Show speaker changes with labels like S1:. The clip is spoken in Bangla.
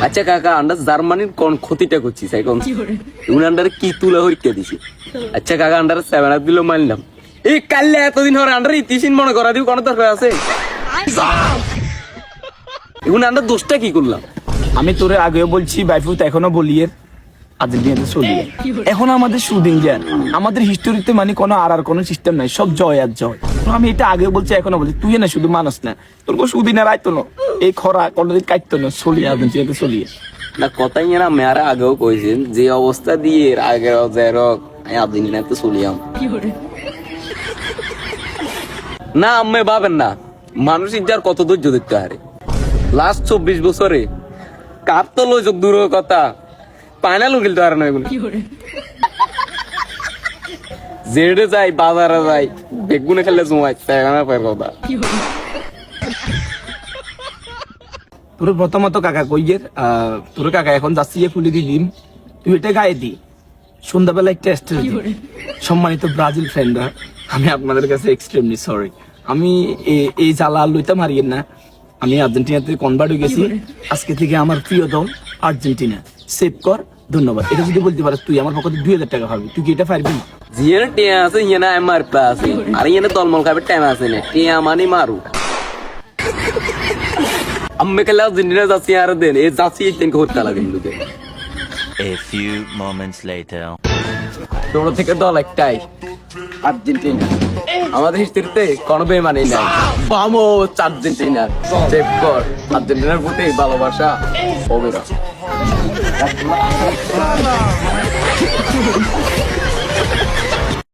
S1: আচ্ছা কাকা আমরা জার্মানির কোন ক্ষতিটা করছি তাই কোন আন্ডারে কি তুলে হরিকে দিছি আচ্ছা কাকা আন্ডারে 7 আপ দিল মানলাম এই কাল্লে এতদিন হরে আন্ডারে ইতিসিন মনে করা দিব কোন দরকার আছে এখন আন্ডার দোষটা কি করলাম
S2: আমি তোরে আগেও বলছি বাইফুত এখনো বলি এর আর্জেন্টিনাতে চলিয়ে এখন আমাদের শুধু ইন্ডিয়ান আমাদের হিস্টোরিতে মানে কোনো আর কোনো সিস্টেম নাই সব জয় আর জয় আমি এটা আগে বলছি এখনো বলছি তুই না শুধু মানুষ না তোর কোনো সুদিনের আইতো না এই খরা কোনদিন কাটতো না চলিয়ে আর্জেন্টিনাতে চলিয়ে
S1: না কথাই না মেয়ারা আগেও কইছেন যে অবস্থা দিয়ে আগের জেরক আর্জেন্টিনাতে চলিয়াম না আম্মে ভাবেন না মানুষ যার কত ধৈর্য দেখতে হারে লাস্ট 24 বছরে কার তো লইজক দূর কথা ফাইনাল খেলতে পারে না এগুলো জেডে যাই বাজারে যাই বেগুনে খেলে জমাই না পায় কথা
S2: তোর প্রথমত কাকা কইয়ের তোর কাকা এখন যাচ্ছি খুলে দিলিম তুই এটা গায়ে দি সন্ধ্যাবেলা একটা টেস্ট সম্মানিত ব্রাজিল ফ্রেন্ডরা আমি আপনাদের কাছে এক্সট্রিমলি সরি আমি এই জ্বালা লইতে মারিয়েন না আমি আর্জেন্টিনাতে কনভার্ট হয়ে গেছি আজকে থেকে আমার প্রিয় দল আর্জেন্টিনা সেভ কর ধন্যবাদ এটা যদি বলতে পারিস তুই আমার পকেটে 2000 টাকা পাবি তুই কি এটা পারবি
S1: জিয়ানে টিয়া আছে ইয়ানা এমআর প্লাস আছে আর ইয়ানে দলমল খাবে টাইম আছে না টিয়া মানি মারু আম্মে খেলা আর্জেন্টিনা যাচ্ছি আর দেন এই যাচ্ছি এই তিনকে হত্যা লাগে লোকে
S3: A few moments later.
S1: ছোট থেকে দল একটাই আর্জেন্টিনা আমাদের হিস্ট্রিতে কোনো বেমানি নাই বামো আর্জেন্টিনা সেভ কর আর্জেন্টিনার প্রতি ভালোবাসা অবিরাম